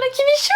les Kimichou!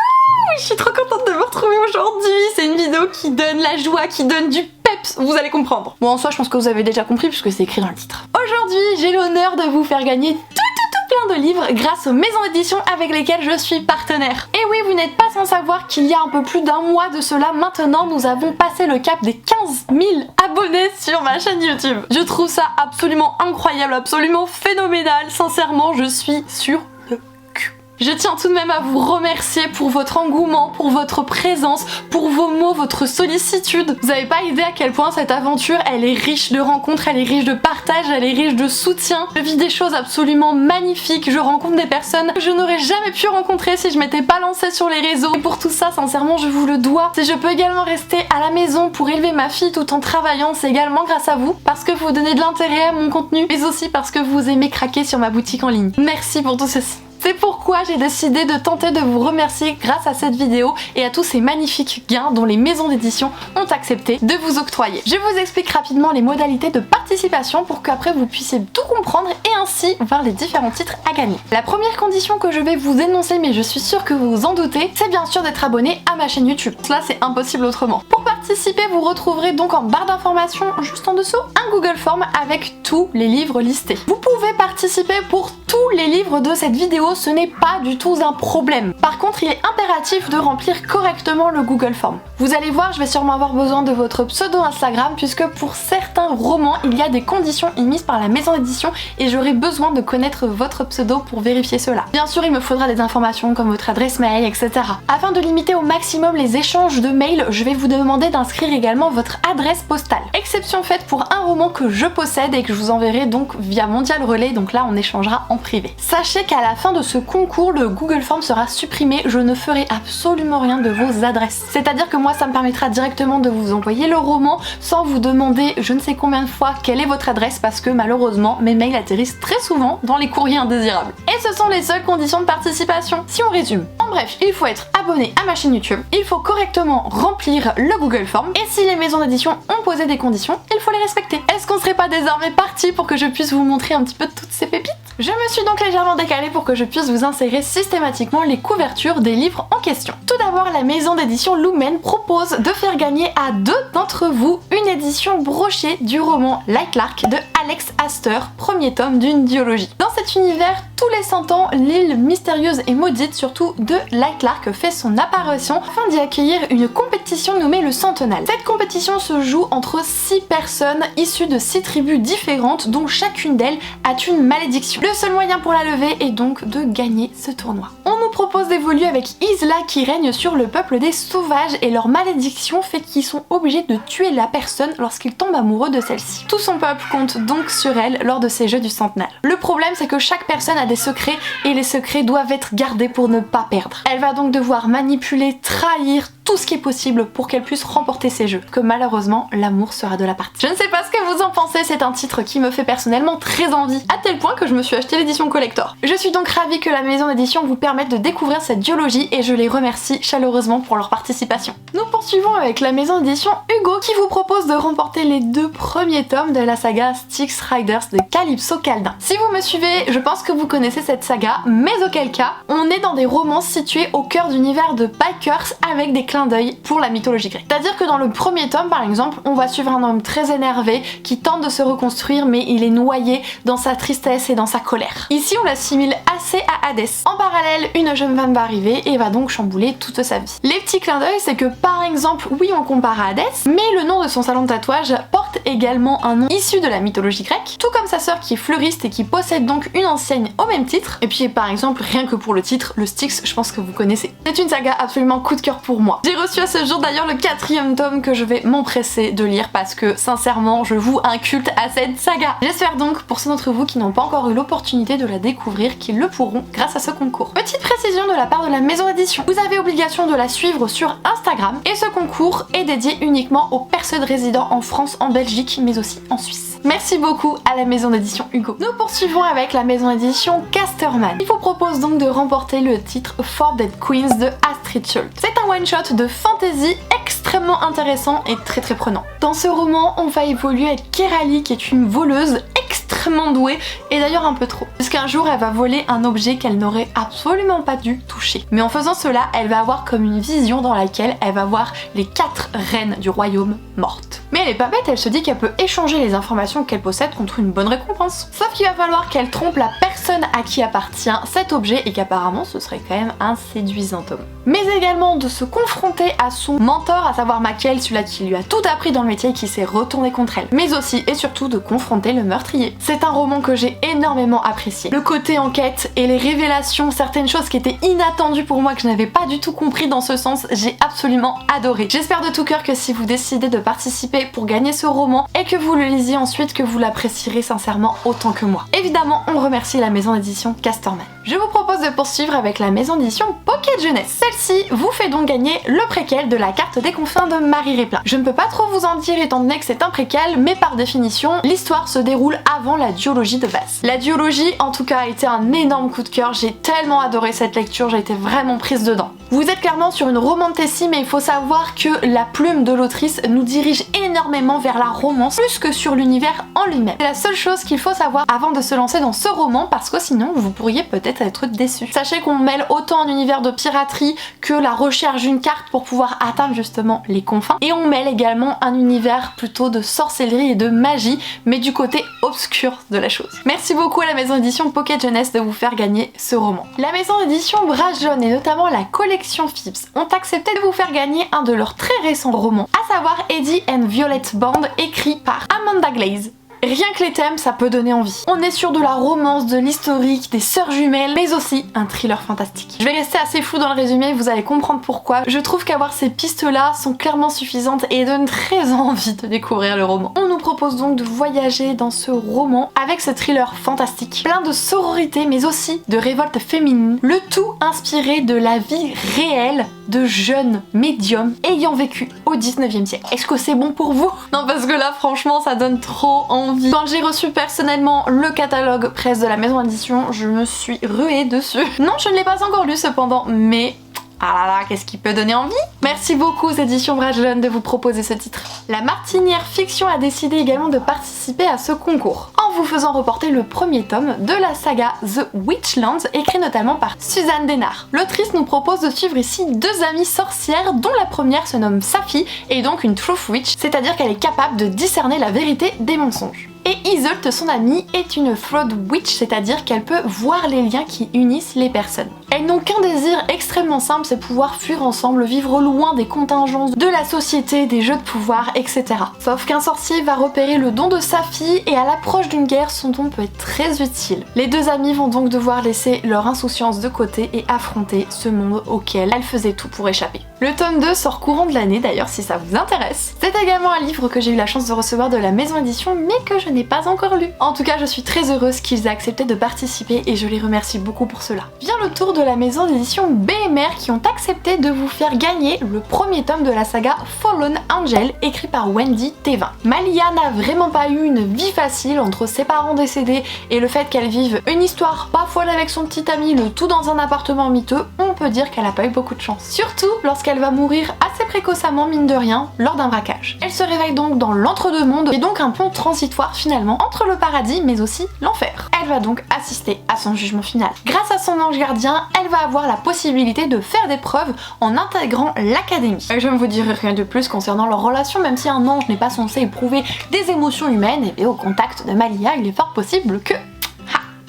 Je suis trop contente de vous retrouver aujourd'hui. C'est une vidéo qui donne la joie, qui donne du peps, vous allez comprendre. Bon, en soi, je pense que vous avez déjà compris puisque c'est écrit dans le titre. Aujourd'hui, j'ai l'honneur de vous faire gagner tout plein de livres grâce aux maisons d'édition avec lesquelles je suis partenaire. Et oui, vous n'êtes pas sans savoir qu'il y a un peu plus d'un mois de cela maintenant, nous avons passé le cap des 15 000 abonnés sur ma chaîne YouTube. Je trouve ça absolument incroyable, absolument phénoménal. Sincèrement, je suis sur le cul. Je tiens tout de même à vous remercier pour votre engouement, pour votre présence, pour vos mots, votre sollicitude. Vous n'avez pas idée à quel point cette aventure, elle est riche de rencontres, elle est riche de partage, elle est riche de soutien. Je vis des choses absolument magnifiques, je rencontre des personnes que je n'aurais jamais pu rencontrer si je m'étais pas lancée sur les réseaux. Et pour tout ça, sincèrement, je vous le dois. Si je peux également rester à la maison pour élever ma fille tout en travaillant, c'est également grâce à vous, parce que vous donnez de l'intérêt à mon contenu, mais aussi parce que vous aimez craquer sur ma boutique en ligne. Merci pour tout ceci. C'est pourquoi j'ai décidé de tenter de vous remercier grâce à cette vidéo et à tous ces magnifiques gains dont les maisons d'édition ont accepté de vous octroyer. Je vous explique rapidement les modalités de participation pour qu'après vous puissiez tout comprendre et ainsi voir les différents titres à gagner. La première condition que je vais vous énoncer, mais je suis sûre que vous vous en doutez, c'est bien sûr d'être abonné à ma chaîne YouTube. Cela c'est impossible autrement. Pour participer, vous retrouverez donc en barre d'informations juste en dessous un Google Form avec tous les livres listés. Vous pouvez participer pour tous les livres de cette vidéo, ce n'est pas du tout un problème. Par contre, il est impératif de remplir correctement le Google Form. Vous allez voir, je vais sûrement avoir besoin de votre pseudo Instagram puisque pour certains romans, il y a des conditions émises par la maison d'édition et j'aurai besoin de connaître votre pseudo pour vérifier cela. Bien sûr, il me faudra des informations comme votre adresse mail, etc. Afin de limiter au maximum les échanges de mails, je vais vous demander d'inscrire également votre adresse postale. Exception faite pour un roman que je possède et que je vous enverrai donc via Mondial Relais, donc là on échangera en privé. Sachez qu'à la fin de ce concours, le Google Form sera supprimé, je ne ferai absolument rien de vos adresses. C'est-à-dire que moi ça me permettra directement de vous envoyer le roman sans vous demander je ne sais combien de fois quelle est votre adresse parce que malheureusement mes mails atterrissent très souvent dans les courriers indésirables. Et ce sont les seules conditions de participation. Si on résume, en bref, il faut être abonné à ma chaîne YouTube, il faut correctement remplir le Google Form et si les maisons d'édition ont posé des conditions, il faut les respecter. Est-ce qu'on serait pas désormais parti pour que je puisse vous montrer un petit peu toutes ces pépites? Je me suis donc légèrement décalée pour que je puisse vous insérer systématiquement les couvertures des livres en question. Tout d'abord, la maison d'édition Lumen propose de faire gagner à deux d'entre vous une édition brochée du roman Light Lark de Alex Astor, premier tome d'une duologie. Dans cet univers, tous les 100 ans, l'île mystérieuse et maudite, surtout de Light Lark, fait son apparition afin d'y accueillir une compétition nommée le Centenal. Cette compétition se joue entre 6 personnes issues de 6 tribus différentes dont chacune d'elles a une malédiction. Le seul moyen pour la lever est donc de gagner ce tournoi. On nous propose d'évoluer avec Isla qui règne sur le peuple des sauvages et leur malédiction fait qu'ils sont obligés de tuer la personne lorsqu'ils tombent amoureux de celle-ci. Tout son peuple compte donc sur elle lors de ces jeux du Centenal. Le problème c'est que chaque personne a des secrets et les secrets doivent être gardés pour ne pas perdre. Elle va donc devoir manipuler, trahir tout ce qui est possible pour qu'elle puisse remporter ces jeux, que malheureusement l'amour sera de la partie. Je ne sais pas ce que vous en pensez, c'est un titre qui me fait personnellement très envie, à tel point que je me suis acheté l'édition collector. Je suis donc ravie que la maison d'édition vous permette de découvrir cette duologie et je les remercie chaleureusement pour leur participation. Nous poursuivons avec la maison d'édition Hugo qui vous propose de remporter les 2 premiers tomes de la saga Styx Riders de Calypso Caldin. Si vous me suivez, je pense que vous connaissez cette saga, mais auquel cas, on est dans des romans situés au cœur d'univers de bikers avec des clins d'œil pour la mythologie grecque. C'est-à-dire que dans le premier tome par exemple, on va suivre un homme très énervé qui tente de se reconstruire mais il est noyé dans sa tristesse et dans sa colère. Ici on l'assimile assez à Hadès. En parallèle, une jeune femme va arriver et va donc chambouler toute sa vie. Les petits clins d'œil, c'est que par exemple, oui on compare à Hadès, mais le nom de son salon de tatouage porte également un nom issu de la mythologie grecque, tout comme sa sœur qui est fleuriste et qui possède donc une enseigne au même titre. Et puis par exemple, rien que pour le titre, le Styx, je pense que vous connaissez. C'est une saga absolument coup de cœur pour moi. J'ai reçu à ce jour d'ailleurs le 4e tome que je vais m'empresser de lire parce que sincèrement je voue un culte à cette saga. J'espère donc pour ceux d'entre vous qui n'ont pas encore eu l'opportunité de la découvrir qu'ils le pourront grâce à ce concours. Petite précision de la part de la maison d'édition, vous avez obligation de la suivre sur Instagram et ce concours est dédié uniquement aux personnes résidant en France, en Belgique mais aussi en Suisse. Merci beaucoup à la maison d'édition Hugo. Nous poursuivons avec la maison d'édition Casterman. Il vous propose donc de remporter le titre Forbidden Queens de Astrid Schultz. C'est un one-shot de fantasy extrêmement intéressant et très prenant. Dans ce roman, on va évoluer avec Kerali qui est une voleuse extrêmement extrêmement douée et d'ailleurs un peu trop. Puisqu'un jour elle va voler un objet qu'elle n'aurait absolument pas dû toucher. Mais en faisant cela, elle va avoir comme une vision dans laquelle elle va voir les 4 reines du royaume mortes. Mais elle est pas bête, elle se dit qu'elle peut échanger les informations qu'elle possède contre une bonne récompense. Sauf qu'il va falloir qu'elle trompe la personne à qui appartient cet objet et qu'apparemment ce serait quand même un séduisant homme. Mais également de se confronter à son mentor, à savoir Machiel, celui-là qui lui a tout appris dans le métier et qui s'est retourné contre elle. Mais aussi et surtout de confronter le meurtrier. C'est un roman que j'ai énormément apprécié. Le côté enquête et les révélations, certaines choses qui étaient inattendues pour moi que je n'avais pas du tout compris dans ce sens, j'ai absolument adoré. J'espère de tout cœur que si vous décidez de participer pour gagner ce roman et que vous le lisiez ensuite, que vous l'apprécierez sincèrement autant que moi. Évidemment, on remercie la maison d'édition Casterman. Je vous propose de poursuivre avec la maison d'édition Pocket Jeunesse. Celle-ci vous fait donc gagner le préquel de la carte des confins de Marie Réplin. Je ne peux pas trop vous en dire étant donné que c'est un préquel, mais par définition, l'histoire se déroule avant la duologie de base. La duologie, en tout cas, a été un énorme coup de cœur. J'ai tellement adoré cette lecture, j'ai été vraiment prise dedans. Vous êtes clairement sur une romantasy, mais il faut savoir que la plume de l'autrice nous dirige énormément vers la romance, plus que sur l'univers en lui-même. C'est la seule chose qu'il faut savoir avant de se lancer dans ce roman, parce que sinon vous pourriez peut-être être déçu. Sachez qu'on mêle autant un univers de piraterie que la recherche d'une carte pour pouvoir atteindre justement les confins, et on mêle également un univers plutôt de sorcellerie et de magie, mais du côté obscur de la chose. Merci beaucoup à la maison d'édition Pocket Jeunesse de vous faire gagner ce roman. La maison d'édition Brasse Jaune et notamment la collection Phipps ont accepté de vous faire gagner un de leurs très récents romans, à savoir Eddie and Violet Band, écrit par Amanda Glaze. Rien que les thèmes, ça peut donner envie. On est sur de la romance, de l'historique, des sœurs jumelles, mais aussi un thriller fantastique. Je vais rester assez flou dans le résumé, vous allez comprendre pourquoi. Je trouve qu'avoir ces pistes-là sont clairement suffisantes et donnent très envie de découvrir le roman. On nous propose donc de voyager dans ce roman avec ce thriller fantastique, plein de sororité, mais aussi de révolte féminine, le tout inspiré de la vie réelle de jeunes médiums ayant vécu au 19e siècle. Est-ce que c'est bon pour vous? Non, parce que là, franchement, ça donne trop envie. Quand j'ai reçu personnellement le catalogue presse de la maison d'édition, je me suis ruée dessus. Non, je ne l'ai pas encore lu cependant, mais ah là là, qu'est-ce qui peut donner envie? Merci beaucoup aux éditions Brasse Jaune de vous proposer ce titre. La Martinière Fiction a décidé également de participer à ce concours, en vous faisant reporter le premier tome de la saga The Witchlands, écrit notamment par Suzanne Dénard. L'autrice nous propose de suivre ici 2 amies sorcières, dont la première se nomme Safi, et donc une Truth Witch, c'est-à-dire qu'elle est capable de discerner la vérité des mensonges. Et Iseult, son amie, est une Fraud Witch, c'est-à-dire qu'elle peut voir les liens qui unissent les personnes. Elles n'ont qu'un désir extrêmement simple, c'est pouvoir fuir ensemble, vivre loin des contingences de la société, des jeux de pouvoir, etc. Sauf qu'un sorcier va repérer le don de Safi et à l'approche d'une guerre, son don peut être très utile. Les 2 amies vont donc devoir laisser leur insouciance de côté et affronter ce monde auquel elles faisaient tout pour échapper. Le tome 2 sort courant de l'année d'ailleurs si ça vous intéresse. C'est également un livre que j'ai eu la chance de recevoir de la maison d'édition mais que je n'ai pas encore lu. En tout cas, je suis très heureuse qu'ils aient accepté de participer et je les remercie beaucoup pour cela. Vient le tour de la maison d'édition BMR qui ont accepté de vous faire gagner le premier tome de la saga Fallen Angel écrit par Wendy Thévin. Malia n'a vraiment pas eu une vie facile entre ses parents décédés et le fait qu'elle vive une histoire pas folle avec son petit ami, le tout dans un appartement miteux. On peut dire qu'elle a pas eu beaucoup de chance. Surtout lorsqu'elle va mourir assez précocement, mine de rien, lors d'un braquage. Elle se réveille donc dans l'entre-deux-mondes et donc un pont transitoire finalement entre le paradis mais aussi l'enfer. Elle va donc assister à son jugement final. Grâce à son ange gardien, elle va avoir la possibilité de faire des preuves en intégrant l'académie. Je ne vous dirai rien de plus concernant leur relation, même si un ange n'est pas censé éprouver des émotions humaines, et au contact de Malia, il est fort possible que...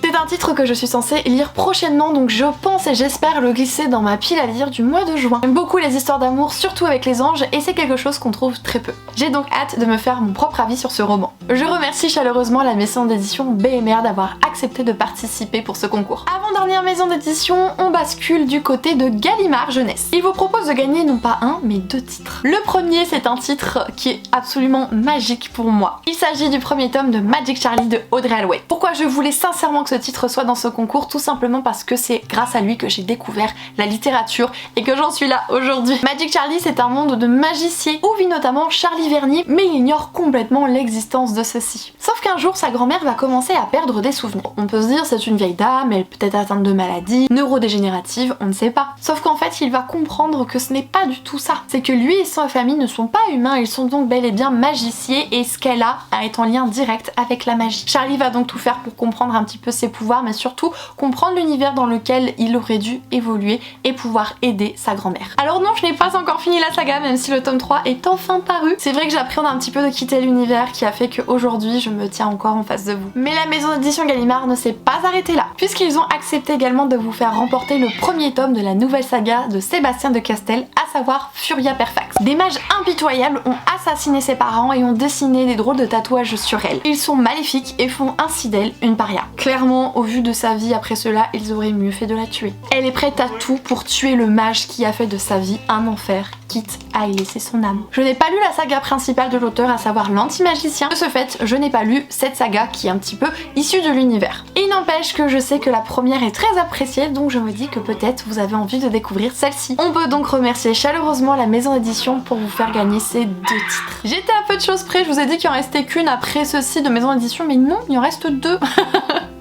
C'est un titre que je suis censée lire prochainement, donc je pense et j'espère le glisser dans ma pile à lire du mois de juin. J'aime beaucoup les histoires d'amour, surtout avec les anges, et c'est quelque chose qu'on trouve très peu. J'ai donc hâte de me faire mon propre avis sur ce roman. Je remercie chaleureusement la maison d'édition BMR d'avoir accepté de participer pour ce concours. Avant-dernière maison d'édition, on bascule du côté de Gallimard Jeunesse. Il vous propose de gagner non pas un, mais 2 titres. Le premier, c'est un titre qui est absolument magique pour moi. Il s'agit du premier tome de Magic Charlie de Audrey Alouette. Pourquoi je voulais sincèrement que ce titre soit dans ce concours? Tout simplement parce que c'est grâce à lui que j'ai découvert la littérature et que j'en suis là aujourd'hui. Magic Charlie, c'est un monde de magiciens où vit notamment Charlie Vernier, mais il ignore complètement l'existence de ceux-ci. Sauf qu'un jour sa grand-mère va commencer à perdre des souvenirs. On peut se dire c'est une vieille dame, elle est peut-être atteinte de maladies neurodégénératives, on ne sait pas. Sauf qu'en fait il va comprendre que ce n'est pas du tout ça. C'est que lui et sa famille ne sont pas humains, ils sont donc bel et bien magiciens et ce qu'elle a est en lien direct avec la magie. Charlie va donc tout faire pour comprendre un petit peu ses pouvoirs mais surtout comprendre l'univers dans lequel il aurait dû évoluer et pouvoir aider sa grand-mère. Alors non, je n'ai pas encore fini la saga même si le tome 3 est enfin paru. C'est vrai que j'appréhende un petit peu de quitter l'univers qui a fait qu'aujourd'hui je me tiens encore en face de vous. Mais la maison d'édition Gallimard ne s'est pas arrêtée là, puisqu'ils ont accepté également de vous faire remporter le premier tome de la nouvelle saga de Sébastien de Castel, à savoir Furia Perfect. Des mages impitoyables ont assassiné ses parents et ont dessiné des drôles de tatouages sur elle. Ils sont maléfiques et font ainsi d'elle une paria. Clairement, au vu de sa vie après cela, ils auraient mieux fait de la tuer. Elle est prête à tout pour tuer le mage qui a fait de sa vie un enfer, quitte à y laisser son âme. Je n'ai pas lu la saga principale de l'auteur, à savoir l'Anti-Magicien. De ce fait, je n'ai pas lu cette saga qui est un petit peu issue de l'univers. Il n'empêche que je sais que la première est très appréciée, donc je me dis que peut-être vous avez envie de découvrir celle-ci. On peut donc remercier chaleureusement la maison d'édition pour vous faire gagner ces 2 titres. J'étais à peu de choses près, je vous ai dit qu'il en restait qu'une après ceci de maison d'édition, mais non, il en reste 2.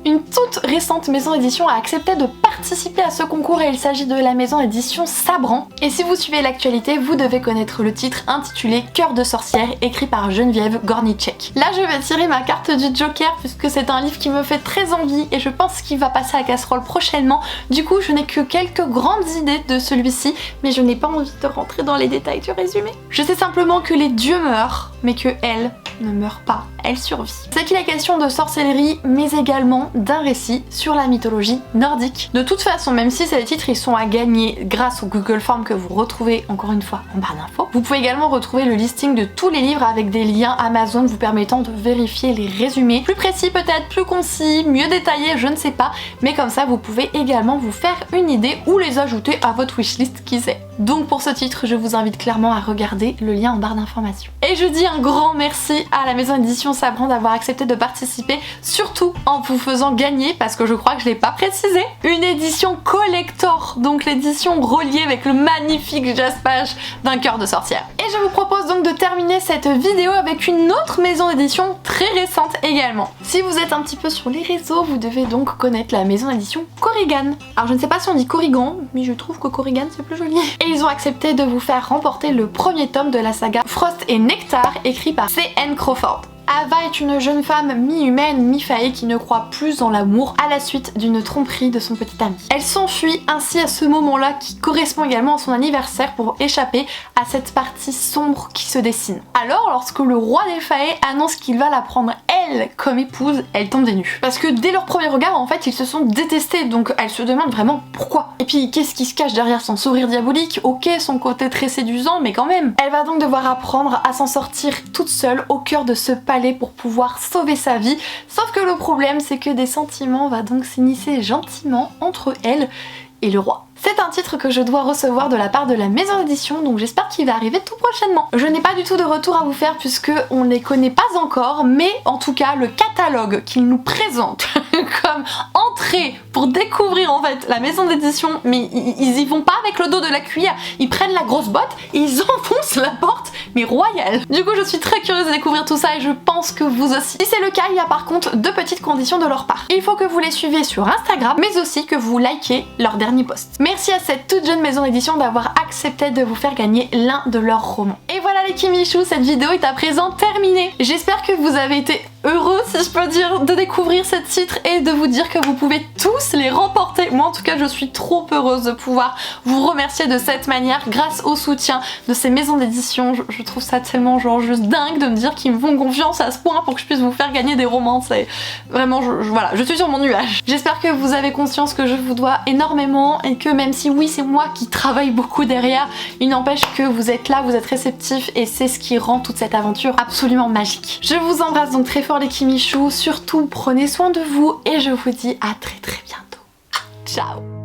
Une toute récente maison d'édition a accepté de participer à ce concours et il s'agit de la maison d'édition Sabran. Et si vous suivez l'actualité, vous devez connaître le titre intitulé Cœur de sorcière, écrit par Geneviève Gornichek. Là, je vais tirer ma carte du Joker puisque c'est un livre qui me fait très envie et je pense qu'il va passer à casserole prochainement. Du coup, je n'ai que quelques grandes idées de celui-ci, mais je n'ai pas envie de rentrer dans les détails du résumé. Je sais simplement que les dieux meurent, mais que elle ne meurt pas, elle survit. C'est qu'il est question de sorcellerie, mais également d'un récit sur la mythologie nordique. De toute façon, même si ces titres ils sont à gagner grâce au Google Form que vous retrouvez encore une fois en barre d'infos, vous pouvez également retrouver le listing de tous les livres avec des liens Amazon vous permettant de vérifier les résumés. Plus précis peut-être, plus concis, mieux détaillés, je ne sais pas, mais comme ça vous pouvez également vous faire une idée ou les ajouter à votre wishlist, qui sait. Donc pour ce titre, je vous invite clairement à regarder le lien en barre d'informations. Et je dis un grand merci à la maison d'édition Sabran d'avoir accepté de participer, surtout en vous faisant gagner, parce que je crois que je l'ai pas précisé, une édition collector, donc l'édition reliée avec le magnifique jaspage d'un cœur de sorcière. Et je vous propose donc de terminer cette vidéo avec une autre maison d'édition très récente également. Si vous êtes un petit peu sur les réseaux, vous devez donc connaître la maison d'édition Corrigan. Alors je ne sais pas si on dit Corrigan, mais je trouve que Corrigan c'est plus joli. Et ils ont accepté de vous faire remporter le premier tome de la saga Frost et Nectar, écrit par C.N. Crawford. Ava est une jeune femme mi-humaine, mi-faée qui ne croit plus en l'amour à la suite d'une tromperie de son petit ami. Elle s'enfuit ainsi à ce moment-là qui correspond également à son anniversaire pour échapper à cette partie sombre qui se dessine. Alors, lorsque le roi des faées annonce qu'il va la prendre elle comme épouse, elle tombe des nues. Parce que dès leur premier regard, en fait, ils se sont détestés, donc elle se demande vraiment pourquoi. Et puis, qu'est-ce qui se cache derrière son sourire diabolique? Ok, son côté très séduisant, mais quand même. Elle va donc devoir apprendre à s'en sortir toute seule au cœur de ce palais pour pouvoir sauver sa vie. Sauf que le problème, c'est que des sentiments vont donc s'initier gentiment entre elle et le roi. C'est un titre que je dois recevoir de la part de la maison d'édition, donc j'espère qu'il va arriver tout prochainement. Je n'ai pas du tout de retour à vous faire puisque on ne les connaît pas encore, mais en tout cas le catalogue qu'ils nous présentent comme entrée pour découvrir en fait la maison d'édition, mais ils y vont pas avec le dos de la cuillère, ils prennent la grosse botte et ils enfoncent la porte, mais royale. Du coup je suis très curieuse de découvrir tout ça et je pense que vous aussi. Si c'est le cas, il y a par contre 2 petites conditions de leur part. Il faut que vous les suiviez sur Instagram, mais aussi que vous likez leur dernier post. Merci à cette toute jeune maison d'édition d'avoir accepté de vous faire gagner l'un de leurs romans. Et voilà les Kimichou, cette vidéo est à présent terminée. J'espère que vous avez été heureux, si je peux dire, de découvrir ce titre et de vous dire que vous pouvez tous les remporter. Moi en tout cas je suis trop heureuse de pouvoir vous remercier de cette manière grâce au soutien de ces maisons d'édition. Je trouve ça tellement genre juste dingue de me dire qu'ils me font confiance à ce point pour que je puisse vous faire gagner des romans. C'est vraiment, voilà, je suis sur mon nuage. J'espère que vous avez conscience que je vous dois énormément et que même si oui c'est moi qui travaille beaucoup derrière, il n'empêche que vous êtes là, vous êtes réceptifs et c'est ce qui rend toute cette aventure absolument magique. Je vous embrasse donc très fort les Kimichou, surtout prenez soin de vous et je vous dis à très bientôt. Ciao.